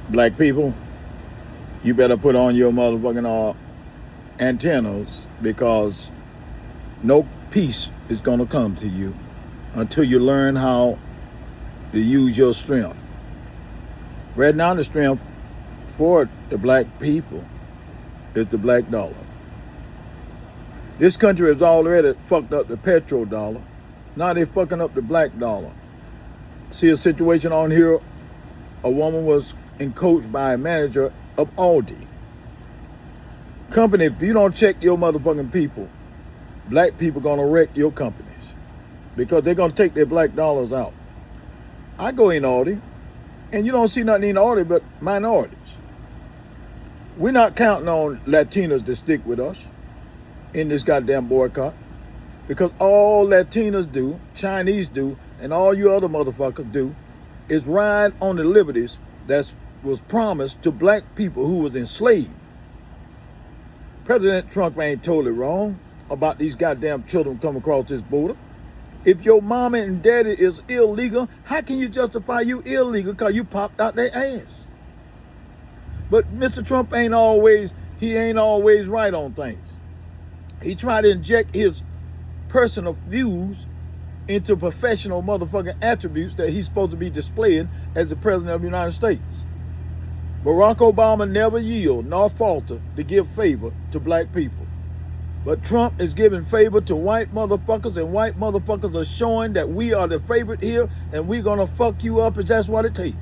Black people, you better put on your motherfucking antennas because no peace is going to come to you until you learn how to use your strength. Right now, the strength for the black people is the black dollar. This country has already fucked up the petrodollar. Now they're fucking up the black dollar. See a situation on here, a woman was coached by a manager of Aldi. Company, if you don't check your motherfucking people, black people gonna wreck your companies because they're gonna take their black dollars out. I go in Aldi, and you don't see nothing in Aldi but minorities. We're not counting on Latinos to stick with us in this goddamn boycott because all Latinos do, Chinese do, and all you other motherfuckers do is ride on the liberties that was promised to black people who was enslaved. President Trump ain't totally wrong about these goddamn children coming across this border. If your mama and daddy is illegal, how can you justify you illegal because you popped out their ass? But Mr. Trump ain't always right on things. He tried to inject his personal views into professional motherfucking attributes that he's supposed to be displaying as the president of the United States. Barack Obama never yield nor falter to give favor to black people. But Trump is giving favor to white motherfuckers, and white motherfuckers are showing that we are the favorite here and we're gonna fuck you up if that's what it takes.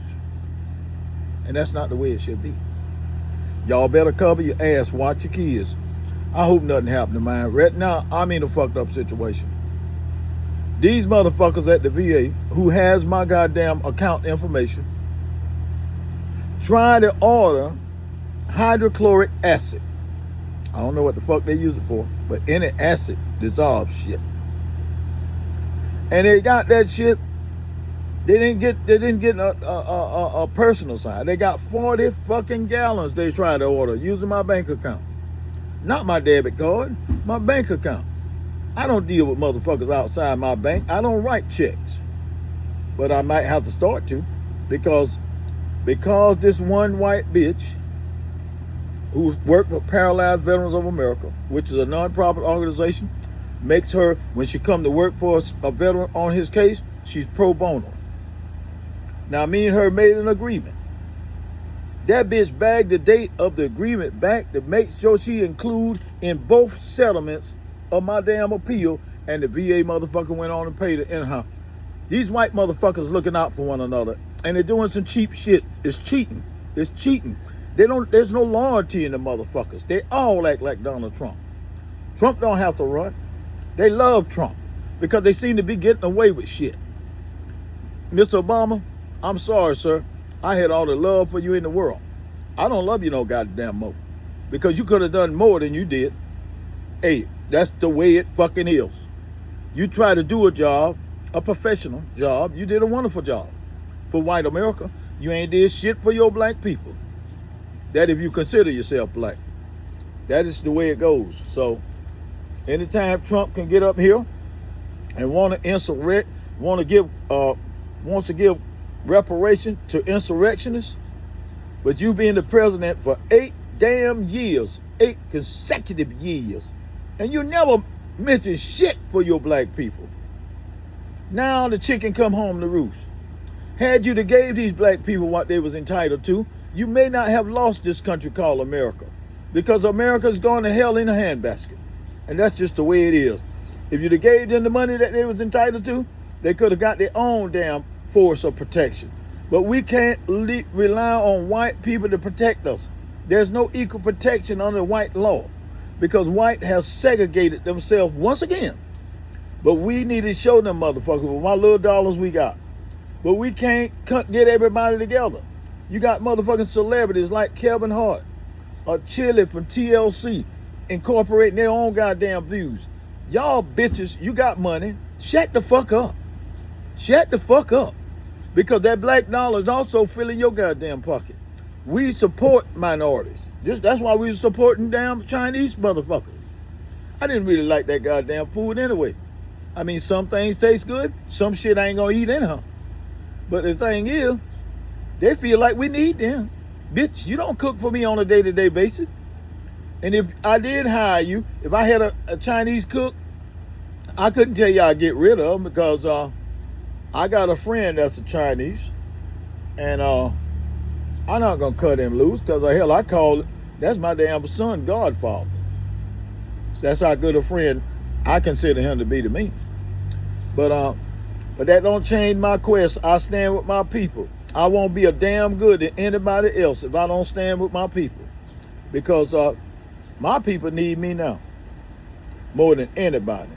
And that's not the way it should be. Y'all better cover your ass, watch your kids. I hope nothing happened to mine. Right now, I'm in a fucked up situation. These motherfuckers at the VA, who has my goddamn account information, try to order hydrochloric acid. I don't know what the fuck they use it for, but any acid dissolves shit. And they got that shit. They didn't get a personal side. They got 40 fucking gallons they tried to order using my bank account. Not my debit card, my bank account. I don't deal with motherfuckers outside my bank. I don't write checks. But I might have to start to because this one white bitch who worked for Paralyzed Veterans of America, which is a non-profit organization, makes her, when she come to work for a veteran on his case, she's pro bono. Now, me and her made an agreement. That bitch bagged the date of the agreement back to make sure she include in both settlements of my damn appeal, and the VA motherfucker went on and paid it in her. These white motherfuckers looking out for one another, and they're doing some cheap shit. It's cheating. It's cheating. There's no loyalty in the motherfuckers. They all act like Donald Trump. Trump don't have to run. They love Trump because they seem to be getting away with shit. Mr. Obama, I'm sorry, sir. I had all the love for you in the world. I don't love you no goddamn more because you could have done more than you did. Hey, that's the way it fucking is. You try to do a job, a professional job. You did a wonderful job for white America. You ain't did shit for your black people. That if you consider yourself black. That is the way it goes. So anytime Trump can get up here and want to give reparation to insurrectionists, but you being the president for 8 damn years, 8 consecutive years, and you never mention shit for your black people. Now the chicken come home to roost. Had you to gave these black people what they was entitled to, you may not have lost this country called America, because America's going to hell in a handbasket. And that's just the way it is. If you'd have gave them the money that they was entitled to, they could have got their own damn force of protection. But we can't rely on white people to protect us. There's no equal protection under white law because white has segregated themselves once again. But we need to show them motherfuckers with my little dollars we got. But we can't get everybody together. You got motherfucking celebrities like Kevin Hart or Chili from TLC incorporating their own goddamn views. Y'all bitches, you got money. Shut the fuck up. Shut the fuck up. Because that black dollar is also filling your goddamn pocket. We support minorities. That's why we supporting damn Chinese motherfuckers. I didn't really like that goddamn food anyway. I mean, some things taste good. Some shit I ain't gonna eat anyhow. But the thing is, they feel like we need them. Bitch, you don't cook for me on a day-to-day basis. And if I did hire you, if I had a Chinese cook, I couldn't tell you I'd get rid of him because I got a friend that's a Chinese, and I'm not gonna cut him loose because hell, I call it, that's my damn son, Godfather. That's how good a friend I consider him to be to me. But that don't change my quest. I stand with my people. I won't be a damn good to anybody else if I don't stand with my people, because my people need me now more than anybody.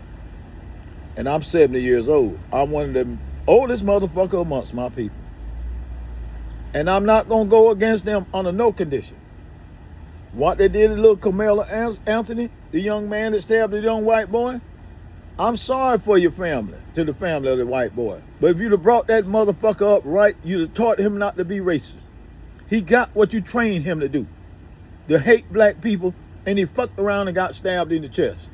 And I'm 70 years old. I'm one of the oldest motherfucker amongst my people. And I'm not going to go against them under no condition. What they did to little Carmelo Anthony, the young man that stabbed the young white boy, I'm sorry for your family, to the family of the white boy. But if you'd have brought that motherfucker up right, you'd have taught him not to be racist. He got what you trained him to do, to hate black people, and he fucked around and got stabbed in the chest.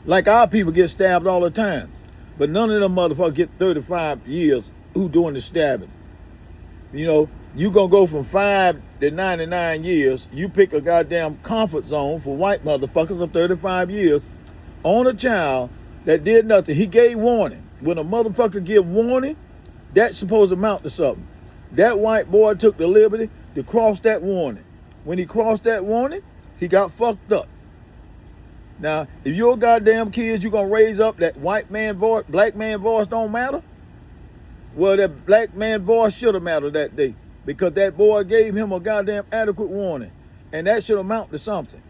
Like our people get stabbed all the time. But none of them motherfuckers get 35 years who doing the stabbing. You know, you gonna go from 5 to 99 years. You pick a goddamn comfort zone for white motherfuckers of 35 years on a child that did nothing. He gave warning. When a motherfucker give warning, that's supposed to amount to something. That white boy took the liberty to cross that warning. When he crossed that warning, he got fucked up. Now, if your goddamn kids, you gonna raise up that white man voice, black man voice don't matter? Well, that black man voice should have mattered that day, because that boy gave him a goddamn adequate warning, and that should amount to something.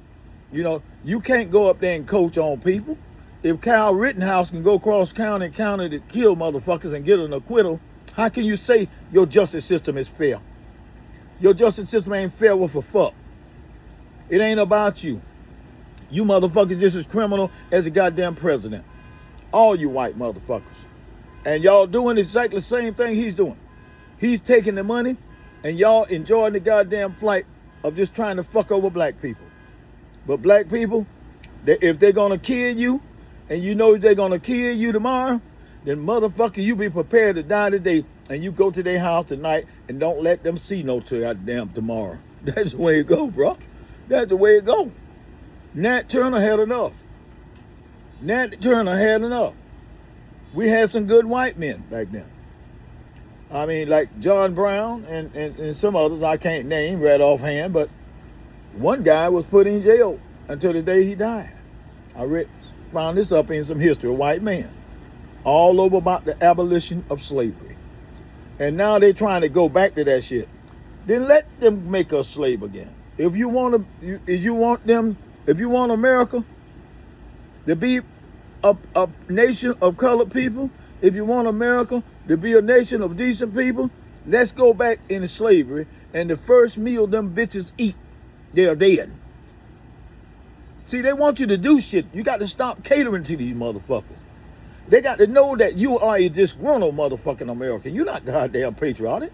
You know, you can't go up there and coach on people. If Kyle Rittenhouse can go cross county to kill motherfuckers and get an acquittal, how can you say your justice system is fair? Your justice system ain't fair with a fuck. It ain't about you. You motherfuckers just as criminal as the goddamn president. All you white motherfuckers. And y'all doing exactly the same thing he's doing. He's taking the money, and y'all enjoying the goddamn flight of just trying to fuck over black people. But black people, if they're gonna kill you, and you know they're gonna kill you tomorrow, then motherfucker, you be prepared to die today, and you go to their house tonight and don't let them see no goddamn tomorrow. That's the way it go, bro. That's the way it go. Nat Turner had enough. Nat Turner had enough. We had some good white men back then. I mean, like John Brown and some others I can't name right offhand, but one guy was put in jail until the day he died. I found this up in some history, a white man, all over about the abolition of slavery. And now they're trying to go back to that shit. Then let them make us slave again. If you want America to be a nation of colored people, if you want America to be a nation of decent people, let's go back into slavery, and the first meal them bitches eat, they're dead. See, they want you to do shit. You got to stop catering to these motherfuckers. They got to know that you are a disgruntled motherfucking American. You're not goddamn patriotic.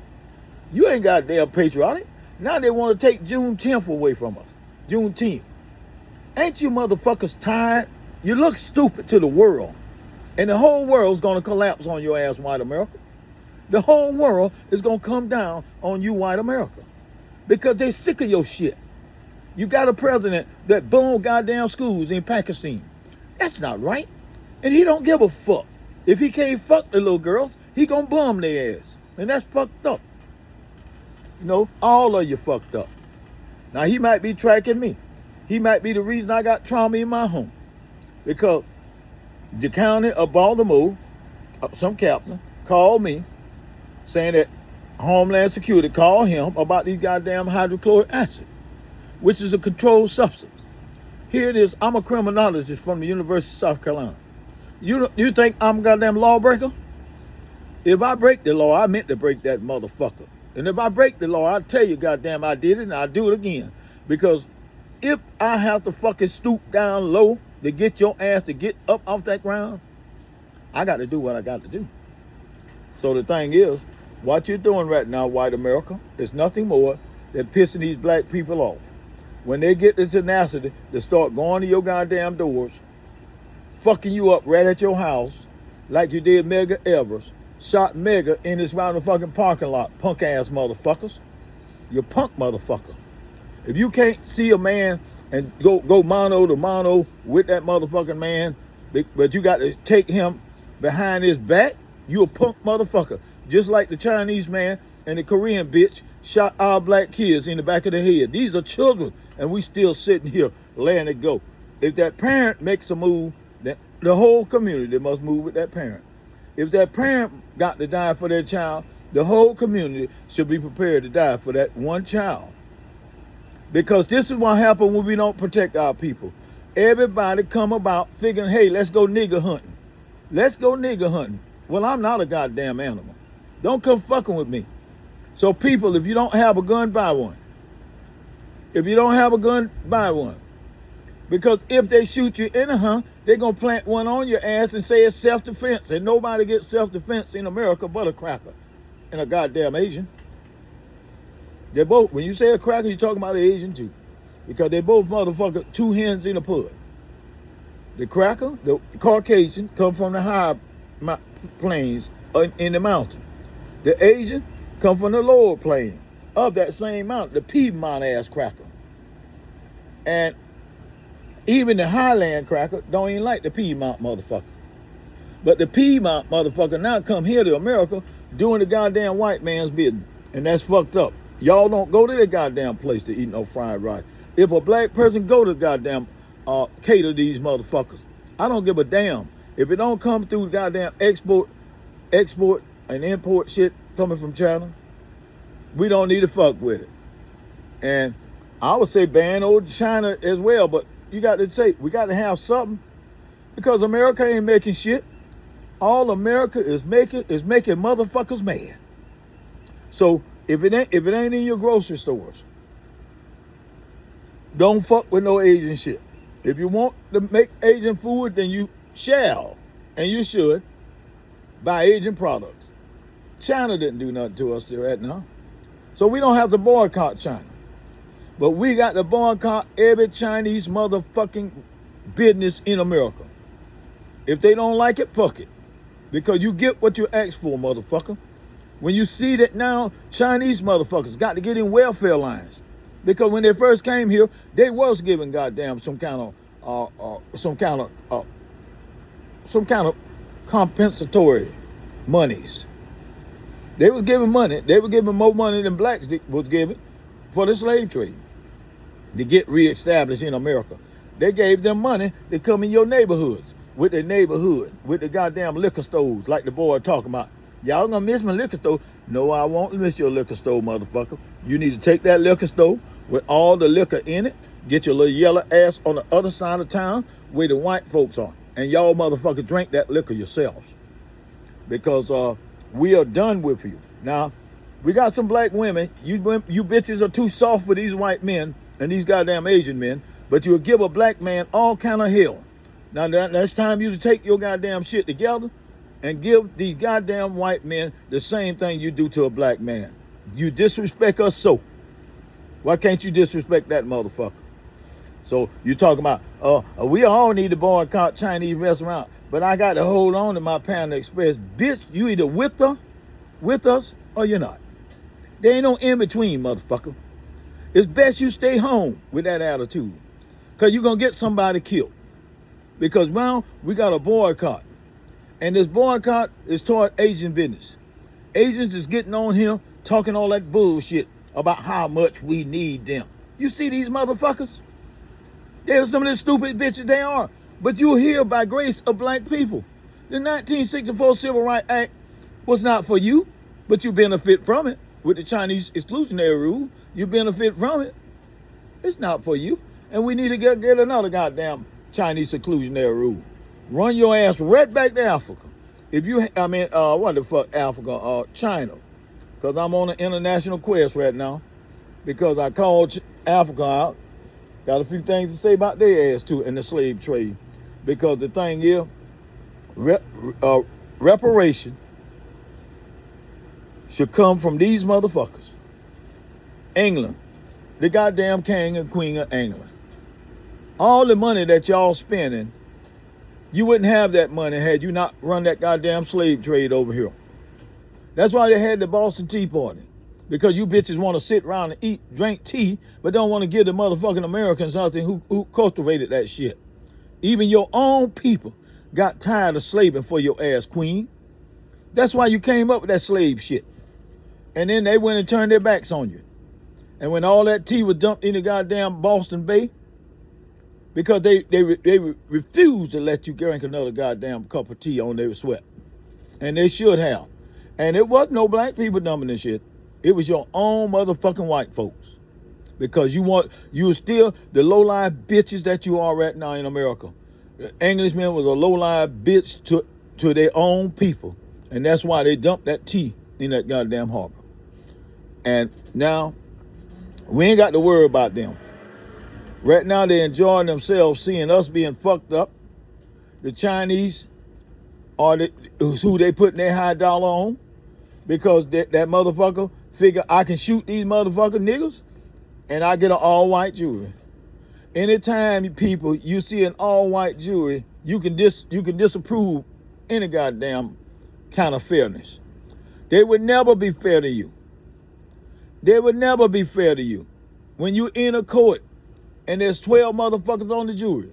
You ain't goddamn patriotic. Now they want to take Juneteenth away from us. Juneteenth. Ain't you motherfuckers tired? You look stupid to the world. And the whole world's going to collapse on your ass, white America. The whole world is going to come down on you, white America. Because they sick of your shit. You got a president that bombed goddamn schools in Pakistan. That's not right. And he don't give a fuck. If he can't fuck the little girls, he gonna bomb their ass. And that's fucked up. You know, all of you fucked up. Now, he might be tracking me. He might be the reason I got trauma in my home. Because the county of Baltimore, some captain, called me saying that Homeland Security called him about these goddamn hydrochloric acid, which is a controlled substance. Here it is. I'm a criminologist from the University of South Carolina. You think I'm a goddamn lawbreaker? If I break the law, I meant to break that motherfucker. And if I break the law, I'll tell you, goddamn, I did it, and I'll do it again. Because if I have to fucking stoop down low to get your ass to get up off that ground, I got to do what I got to do. So the thing is, what you're doing right now, white America, is nothing more than pissing these black people off. When they get the tenacity to start going to your goddamn doors, fucking you up right at your house, like you did Medgar Evers, shot Medgar in his motherfucking parking lot, punk ass motherfuckers. You punk motherfucker. If you can't see a man and go mano to mano with that motherfucking man, but you got to take him behind his back, you a punk motherfucker. Just like the Chinese man and the Korean bitch shot our black kids in the back of the head. These are children, and we still sitting here letting it go. If that parent makes a move, then the whole community must move with that parent. If that parent got to die for their child, the whole community should be prepared to die for that one child. Because this is what happens when we don't protect our people. Everybody come about figuring, hey, let's go nigger hunting. Let's go nigger hunting. Well, I'm not a goddamn animal. Don't come fucking with me. So people, if you don't have a gun, buy one. If you don't have a gun, buy one. Because if they shoot you in a hunt, they're going to plant one on your ass and say it's self-defense. And nobody gets self-defense in America but a cracker and a goddamn Asian. They're both, when you say a cracker, you're talking about the Asian too. Because they both motherfucker two hens in a pud. The cracker, the Caucasian, come from the high plains in the mountain. The Asian come from the lower plain of that same mountain, the Piedmont ass cracker. And even the Highland cracker don't even like the Piedmont motherfucker. But the Piedmont motherfucker now come here to America doing the goddamn white man's business. And that's fucked up. Y'all don't go to that goddamn place to eat no fried rice. If a black person go to goddamn cater these motherfuckers, I don't give a damn. If it don't come through goddamn export and import shit coming from China, we don't need to fuck with it. And I would say ban old China as well, but you got to say, we got to have something. Because America ain't making shit. All America is making motherfuckers mad. So if it ain't in your grocery stores, don't fuck with no Asian shit. If you want to make Asian food, then you shall, and you should, buy Asian products. China didn't do nothing to us right now. So we don't have to boycott China. But we got to boycott every Chinese motherfucking business in America. If they don't like it, fuck it. Because you get what you ask for, motherfucker. When you see that now Chinese motherfuckers got to get in welfare lines. Because when they first came here, they was giving goddamn some kind of compensatory monies. They was giving money. They were giving more money than blacks was giving for the slave trade to get reestablished in America. They gave them money to come in your neighborhoods with the goddamn liquor stores like the boy talking about. Y'all gonna miss my liquor store? No, I won't miss your liquor store, motherfucker. You need to take that liquor store with all the liquor in it, get your little yellow ass on the other side of town where the white folks are. And y'all motherfucker drink that liquor yourselves. Because we are done with you. Now, we got some black women. You bitches are too soft for these white men and these goddamn Asian men, but you'll give a black man all kind of hell. Now, that's time you to take your goddamn shit together and give these goddamn white men the same thing you do to a black man. You disrespect us so. Why can't you disrespect that motherfucker? So you talking about, we all need to boycott Chinese restaurant, but I got to hold on to my Panda Express. Bitch, you either with us, or you're not. There ain't no in between, motherfucker. It's best you stay home with that attitude, because you're going to get somebody killed. Because now we got a boycott. And this boycott is toward Asian business. Asians is getting on here talking all that bullshit about how much we need them. You see these motherfuckers? They're some of the stupid bitches they are. But you're here by grace of black people. The 1964 Civil Rights Act was not for you, but you benefit from it. With the Chinese exclusionary rule, you benefit from it. It's not for you. And we need to get another goddamn Chinese exclusionary rule. Run your ass right back to Africa. What the fuck, Africa? China. Because I'm on an international quest right now. Because I called Africa out. Got a few things to say about their ass too in the slave trade. Because the thing is, reparation should come from these motherfuckers. England. The goddamn king and queen of England. All the money that y'all spending, you wouldn't have that money had you not run that goddamn slave trade over here. That's why they had the Boston Tea Party. Because you bitches want to sit around and eat, drink tea, but don't want to give the motherfucking Americans something who cultivated that shit. Even your own people got tired of slaving for your ass, queen. That's why you came up with that slave shit. And then they went and turned their backs on you. And when all that tea was dumped in the goddamn Boston Bay, because they refused to let you drink another goddamn cup of tea on their sweat. And they should have. And it wasn't no black people dumping this shit. It was your own motherfucking white folks. Because you still the low-life bitches that you are right now in America. The Englishman was a low-life bitch to their own people. And that's why they dumped that tea in that goddamn harbor. And now, we ain't got to worry about them. Right now, they're enjoying themselves seeing us being fucked up. The Chinese are who they putting their high dollar on. Because that motherfucker figure I can shoot these motherfucking niggas and I get an all-white jury. Anytime, people, you see an all-white jury, you can disapprove any goddamn kind of fairness. They would never be fair to you. They would never be fair to you. When you in a court and there's 12 motherfuckers on the jury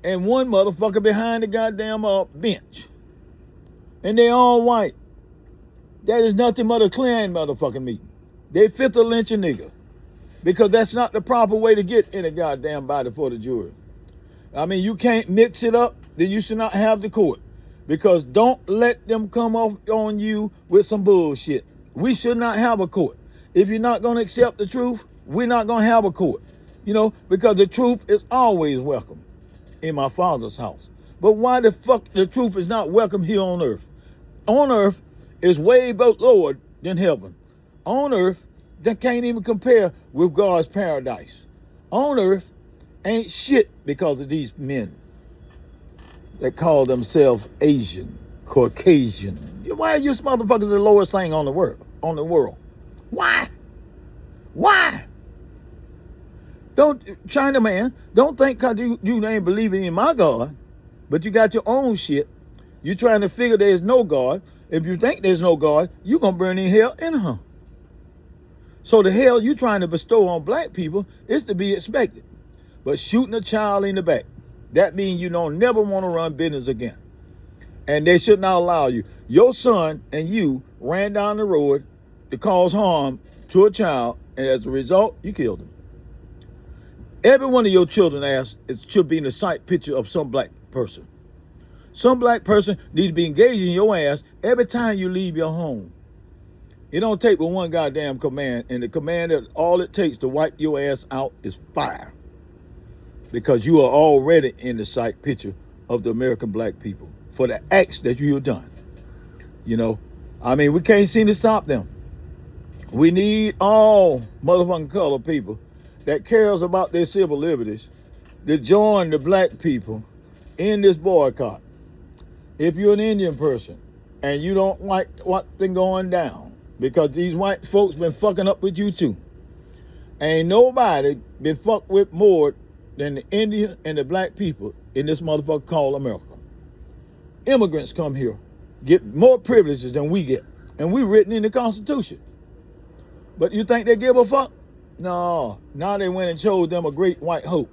and one motherfucker behind the goddamn bench and they all white, that is nothing but a Klan motherfucking meeting. They fit to lynch a nigga. Because that's not the proper way to get in a goddamn body for the jury. I mean, you can't mix it up, then you should not have the court. Because don't let them come off on you with some bullshit. We should not have a court. If you're not going to accept the truth, we're not going to have a court. You know, because the truth is always welcome in my Father's house. But why the fuck the truth is not welcome here on earth? On earth is way lower than heaven. On earth, that can't even compare with God's paradise. On earth ain't shit because of these men that call themselves Asian, Caucasian. Why are you motherfuckers the lowest thing on the world? Why? Why? China man, don't think because you ain't believing in my God, but you got your own shit. You trying to figure there's no God. If you think there's no God, you going to burn in hell anyhow. So the hell you trying to bestow on black people is to be expected. But shooting a child in the back, that means you don't never want to run business again. And they should not allow you. Your son and you ran down the road to cause harm to a child, and as a result, you killed him. Every one of your children should be in the sight picture of some black person. Some black person need to be engaging your ass every time you leave your home. It don't take but one goddamn command, and the command that all it takes to wipe your ass out is fire. Because you are already in the sight picture of the American black people for the acts that you have done. You know, I mean, we can't seem to stop them. We need all motherfucking colored people that cares about their civil liberties to join the black people in this boycott. If you're an Indian person and you don't like what's been going down, because these white folks been fucking up with you too. Ain't nobody been fucked with more than the Indian and the black people in this motherfucker called America. Immigrants come here, get more privileges than we get. And we written in the Constitution. But you think they give a fuck? No. Now they went and chose them a great white hope.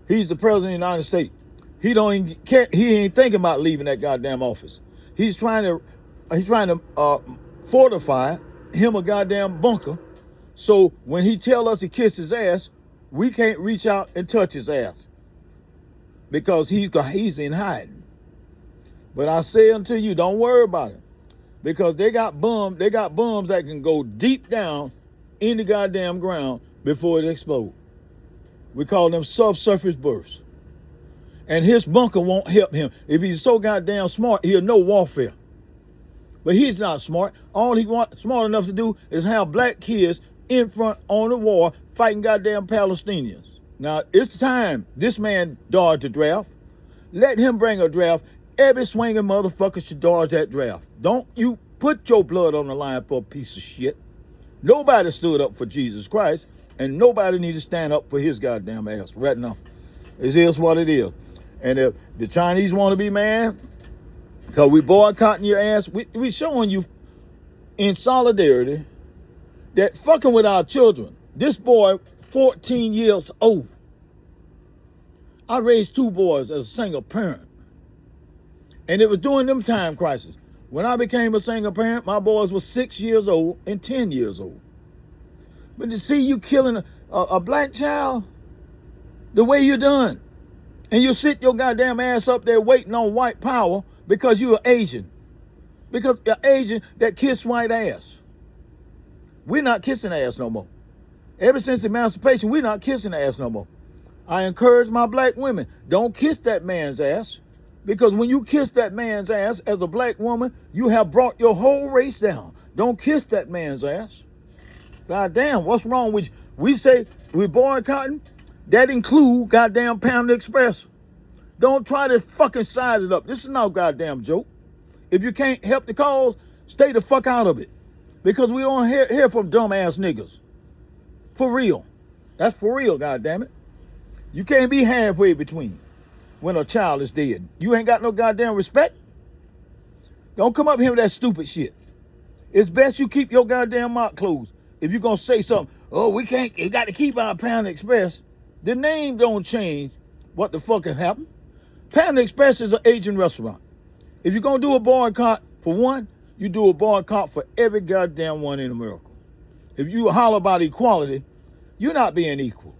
He's the president of the United States. He don't even care. He ain't thinking about leaving that goddamn office. He's trying to fortify him a goddamn bunker. So when he tell us to kiss his ass, we can't reach out and touch his ass because he's in hiding. But I say unto you, don't worry about it, because they got bums that can go deep down in the goddamn ground before it explodes. We call them subsurface bursts. And his bunker won't help him. If he's so goddamn smart, he'll know warfare. But he's not smart. All he wants smart enough to do is have black kids in front on the war fighting goddamn Palestinians. Now, it's time this man dodged the draft. Let him bring a draft. Every swinging motherfucker should dodge that draft. Don't you put your blood on the line for a piece of shit. Nobody stood up for Jesus Christ, and nobody need to stand up for his goddamn ass right now. It is what it is. And if the Chinese want to be mad, because we boycotting your ass, we showing you in solidarity that fucking with our children. This boy, 14 years old. I raised 2 boys as a single parent. And it was during them time crisis. When I became a single parent, my boys were 6 years old and 10 years old. But to see you killing a black child, the way you're done, and you sit your goddamn ass up there waiting on white power because you're Asian. Because you're Asian that kiss white ass. We're not kissing ass no more. Ever since emancipation, we're not kissing ass no more. I encourage my black women, don't kiss that man's ass. Because when you kiss that man's ass as a black woman, you have brought your whole race down. Don't kiss that man's ass. God damn, what's wrong with you? We say we're boycotting. That include goddamn Panda Express. Don't try to fucking size it up. This is no goddamn joke. If you can't help the cause, stay the fuck out of it. Because we don't hear from dumbass niggas. For real. That's for real, goddammit. You can't be halfway between when a child is dead. You ain't got no goddamn respect. Don't come up here with that stupid shit. It's best you keep your goddamn mouth closed. If you're gonna say something, oh, we got to keep our Panda Express. The name don't change what the fuck has happened. Panda Express is an Asian restaurant. If you're gonna do a boycott for one, you do a boycott for every goddamn one in America. If you holler about equality, you're not being equal.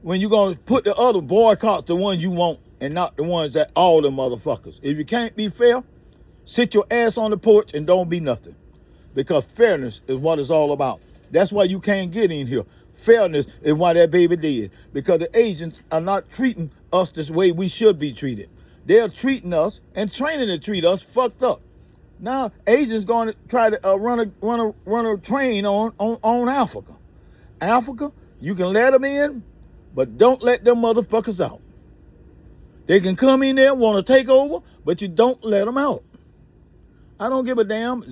When you're gonna put the other boycotts, the ones you want, and not the ones that all the motherfuckers. If you can't be fair, sit your ass on the porch and don't be nothing. Because fairness is what it's all about. That's why you can't get in here. Fairness is why that baby did. Because the Asians are not treating us this way we should be treated. They're treating us and training to treat us fucked up. Now Asians going to try to run a train on Africa. Africa, you can let them in, but don't let them motherfuckers out. They can come in there, want to take over, but you don't let them out. I don't give a damn.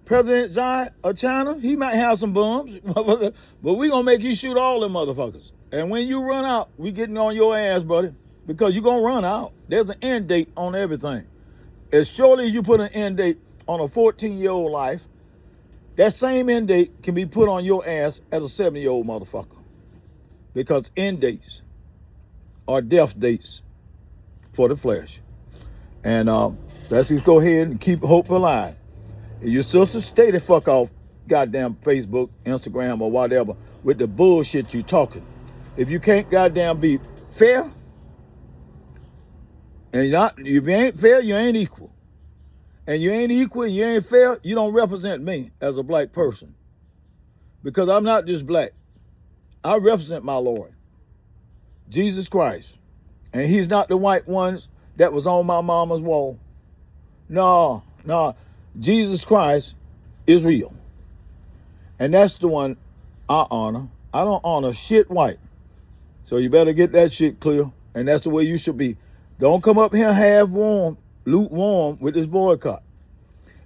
President Xi of China, he might have some bums, but we gonna make you shoot all them motherfuckers. And when you run out, we getting on your ass, buddy, because you gonna run out. There's an end date on everything. As surely as you put an end date on a 14-year-old life, that same end date can be put on your ass as a 70-year-old motherfucker. Because end dates are death dates for the flesh. And let's just go ahead and keep hope alive. And your sister, stay the fuck off goddamn Facebook, Instagram, or whatever with the bullshit you talking. If you can't goddamn be fair, and if you ain't fair, you ain't equal. And you ain't equal and you ain't fair, you don't represent me as a black person. Because I'm not just black. I represent my Lord, Jesus Christ. And he's not the white ones that was on my mama's wall. No. Jesus Christ is real. And that's the one I honor. I don't honor shit white. So you better get that shit clear. And that's the way you should be. Don't come up here lukewarm with this boycott.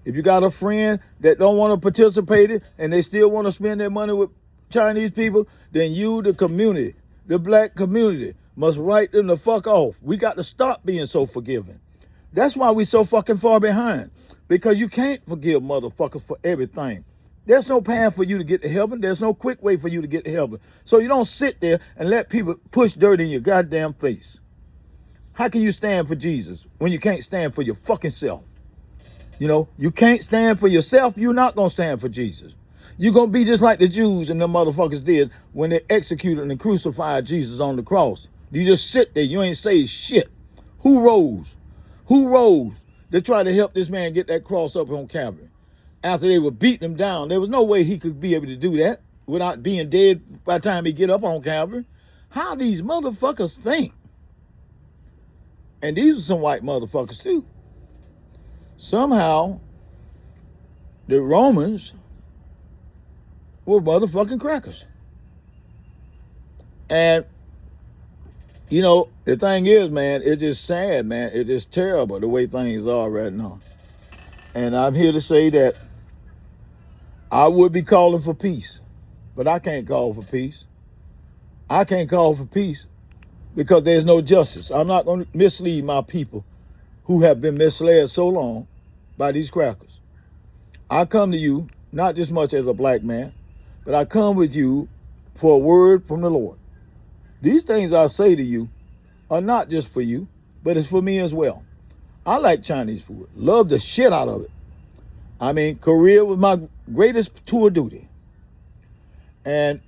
If you got a friend that don't want to participate in and they still want to spend their money with Chinese people, then you, the community, the black community, must write them the fuck off. We got to stop being so forgiving. That's why we so fucking far behind. Because you can't forgive motherfuckers for everything. There's no path for you to get to heaven. There's no quick way for you to get to heaven. So you don't sit there and let people push dirt in your goddamn face. How can you stand for Jesus when you can't stand for your fucking self? You know, you can't stand for yourself, you're not going to stand for Jesus. You're going to be just like the Jews and the motherfuckers did when they executed and crucified Jesus on the cross. You just sit there, you ain't say shit. Who rose? Who rose to try to help this man get that cross up on Calvary? After they were beating him down, there was no way he could be able to do that without being dead by the time he get up on Calvary. How these motherfuckers think? And these are some white motherfuckers too. Somehow, the Romans were motherfucking crackers. And, you know, the thing is, man, it's just sad, man. It's just terrible the way things are right now. And I'm here to say that I would be calling for peace, but I can't call for peace. I can't call for peace because there's no justice. I'm not going to mislead my people who have been misled so long by these crackers. I come to you not just much as a black man, but I come with you for a word from the Lord. These things I say to you are not just for you, but it's for me as well. I like Chinese food. Love the shit out of it. I mean, Korea was my greatest tour duty. And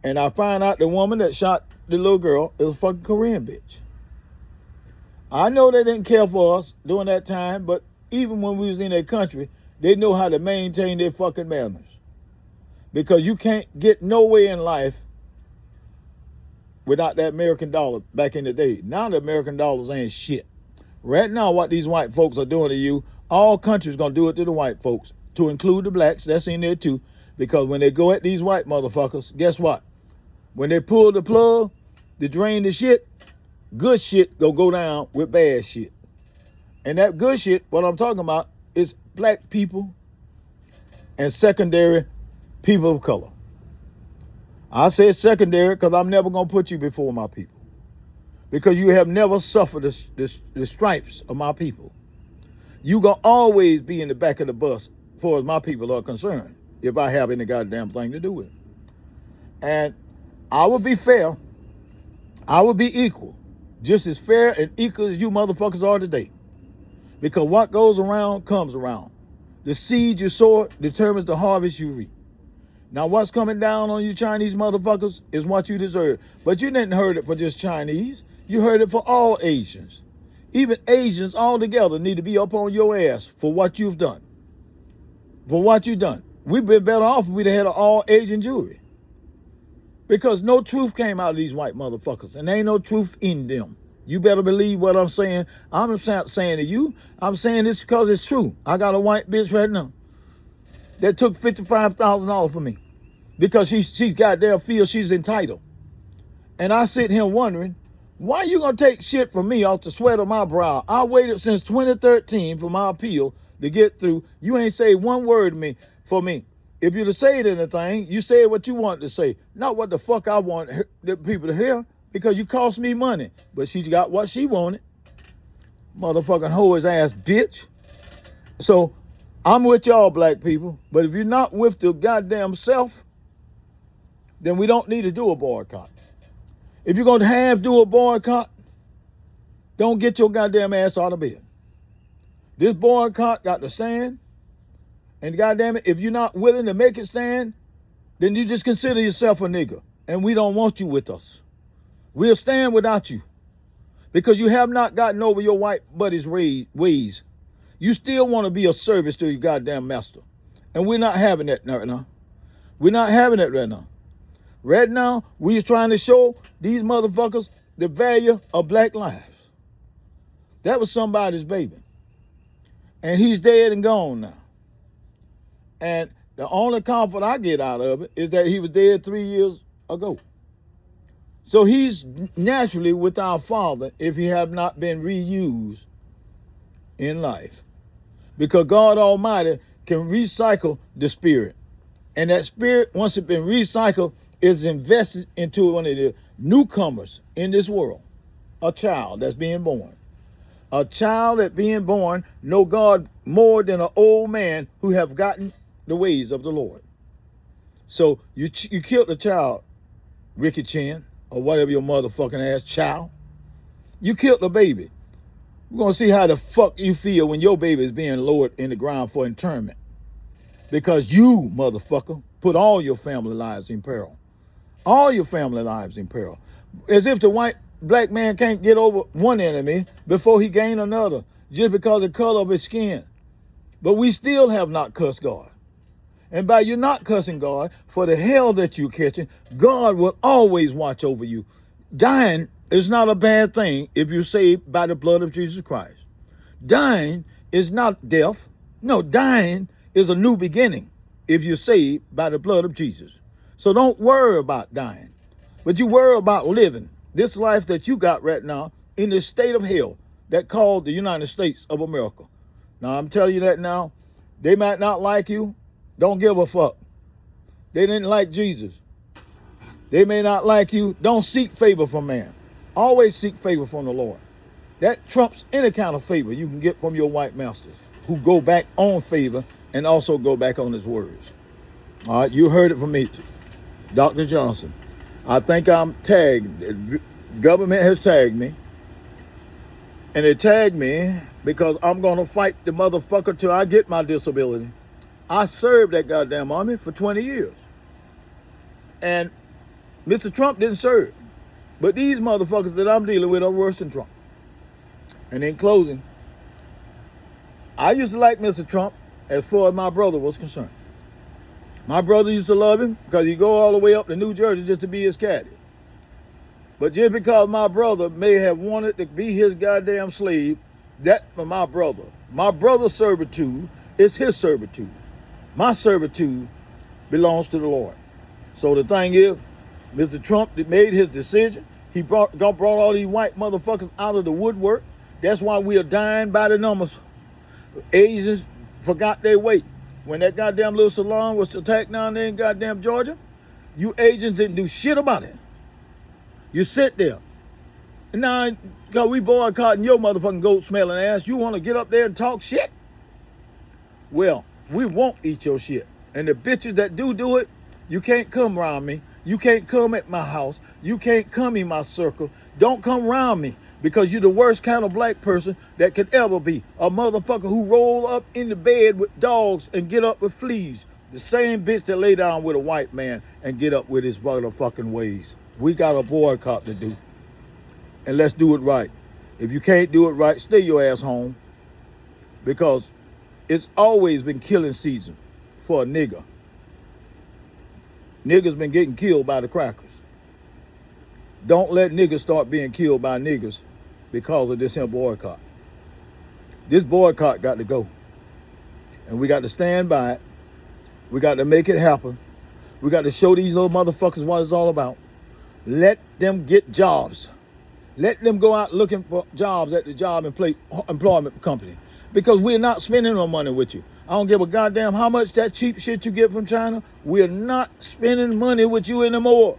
I find out the woman that shot the little girl is a fucking Korean bitch. I know they didn't care for us during that time, but even when we was in their country, they know how to maintain their fucking manners. Because you can't get nowhere in life without that American dollar back in the day. Now the American dollars ain't shit. Right now, what these white folks are doing to you, all countries gonna do it to the white folks, to include the blacks, that's in there too. Because when they go at these white motherfuckers, guess what? When they pull the plug to drain the shit, good shit go down with bad shit. And that good shit, what I'm talking about, is black people and secondary people of color. I say secondary because I'm never going to put you before my people. Because you have never suffered the stripes of my people. You going to always be in the back of the bus as far as my people are concerned, if I have any goddamn thing to do with it. And I will be fair. I will be equal. Just as fair and equal as you motherfuckers are today. Because what goes around comes around. The seed you sow determines the harvest you reap. Now what's coming down on you Chinese motherfuckers is what you deserve. But you didn't heard it for just Chinese. You heard it for all Asians. Even Asians all together need to be up on your ass for what you've done. For what you've done. We've been better off if we'd have had an all Asian jury. Because no truth came out of these white motherfuckers. And there ain't no truth in them. You better believe what I'm saying. I'm not saying to you. I'm saying this because it's true. I got a white bitch right now that took $55,000 from me because she goddamn feels she's entitled. And I sit here wondering, why you gonna take shit from me off the sweat of my brow? I waited since 2013 for my appeal to get through. You ain't say one word to me for me. If you'd have said anything, you said what you wanted to say, not what the fuck I want the people to hear. Because you cost me money. But she got what she wanted. Motherfucking whore ass bitch. So, I'm with y'all black people. But if you're not with the goddamn self, then we don't need to do a boycott. If you're going to do a boycott, don't get your goddamn ass out of bed. This boycott got to stand. And goddamn it, if you're not willing to make it stand, then you just consider yourself a nigger. And we don't want you with us. We'll stand without you because you have not gotten over your white buddies' ways. You still want to be of service to your goddamn master. And we're not having that right now. We're not having that right now. Right now, we're trying to show these motherfuckers the value of black lives. That was somebody's baby. And he's dead and gone now. And the only comfort I get out of it is that he was dead 3 years ago. So he's naturally with our Father if he have not been reused in life. Because God Almighty can recycle the spirit. And that spirit, once it's been recycled, is invested into one of the newcomers in this world. A child that's being born. A child that's being born know God more than an old man who have gotten the ways of the Lord. So you killed the child, Ricky Chin. Or whatever your motherfucking ass child. You killed the baby. We're going to see how the fuck you feel when your baby is being lowered in the ground for interment. Because you, motherfucker, put all your family lives in peril. All your family lives in peril. As if the black man can't get over one enemy before he gain another. Just because of the color of his skin. But we still have not cussed God. And by you not cussing God, for the hell that you're catching, God will always watch over you. Dying is not a bad thing if you're saved by the blood of Jesus Christ. Dying is not death. No, dying is a new beginning if you're saved by the blood of Jesus. So don't worry about dying, but you worry about living this life that you got right now in the state of hell that called the United States of America. Now, I'm telling you that now. They might not like you. Don't give a fuck. They didn't like Jesus. They may not like you. Don't seek favor from man. Always seek favor from the Lord. That trumps any kind of favor you can get from your white masters who go back on favor and also go back on his words. All right, you heard it from me. Dr. Johnson. I think I'm tagged. Government has tagged me. And they tagged me because I'm going to fight the motherfucker till I get my disability. I served that goddamn army for 20 years. And Mr. Trump didn't serve. But these motherfuckers that I'm dealing with are worse than Trump. And in closing, I used to like Mr. Trump as far as my brother was concerned. My brother used to love him because he'd go all the way up to New Jersey just to be his caddy. But just because my brother may have wanted to be his goddamn slave, that for my brother. My brother's servitude is his servitude. My servitude belongs to the Lord. So the thing is, Mr. Trump made his decision. He brought all these white motherfuckers out of the woodwork. That's why we are dying by the numbers. Asians forgot their weight. When that goddamn little salon was attacked down there in goddamn Georgia, you Asians didn't do shit about it. You sit there. And now, because we boycotting your motherfucking goat smelling ass, you want to get up there and talk shit? Well, we won't eat your shit. And the bitches that do it, you can't come around me. You can't come at my house. You can't come in my circle. Don't come around me because you're the worst kind of black person that could ever be. A motherfucker who roll up in the bed with dogs and get up with fleas. The same bitch that lay down with a white man and get up with his motherfucking ways. We got a boycott to do. And let's do it right. If you can't do it right, stay your ass home. Because it's always been killing season for a nigger. Niggas been getting killed by the crackers. Don't let niggas start being killed by niggas because of this here boycott. This boycott got to go. And we got to stand by it. We got to make it happen. We got to show these little motherfuckers what it's all about. Let them get jobs. Let them go out looking for jobs at the job and employment company. Because we're not spending no money with you. I don't give a goddamn how much that cheap shit you get from China. We're not spending money with you anymore.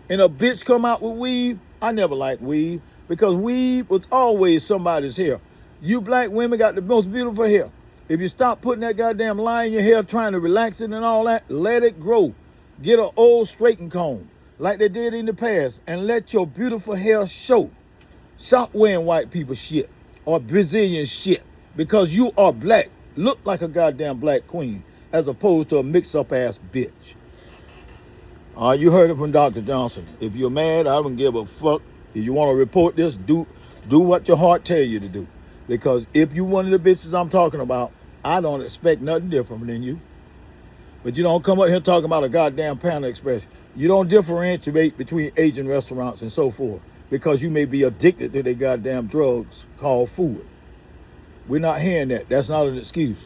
And a bitch come out with weave. I never liked weave because weave was always somebody's hair. You black women got the most beautiful hair. If you stop putting that goddamn line in your hair, trying to relax it and all that, let it grow. Get an old straighten comb like they did in the past and let your beautiful hair show. Stop wearing white people shit or Brazilian shit because you are black. Look like a goddamn black queen as opposed to a mix-up ass bitch. You heard it from Dr. Johnson. If you're mad, I don't give a fuck. If you want to report this, do what your heart tell you to do. Because if you one of the bitches I'm talking about, I don't expect nothing different than you. But you don't come up here talking about a goddamn Panda Express. You don't differentiate between Asian restaurants and so forth because you may be addicted to their goddamn drugs called food. We're not hearing that. That's not an excuse.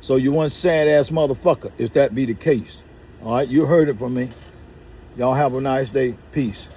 So you one sad-ass motherfucker if that be the case. All right, you heard it from me. Y'all have a nice day. Peace.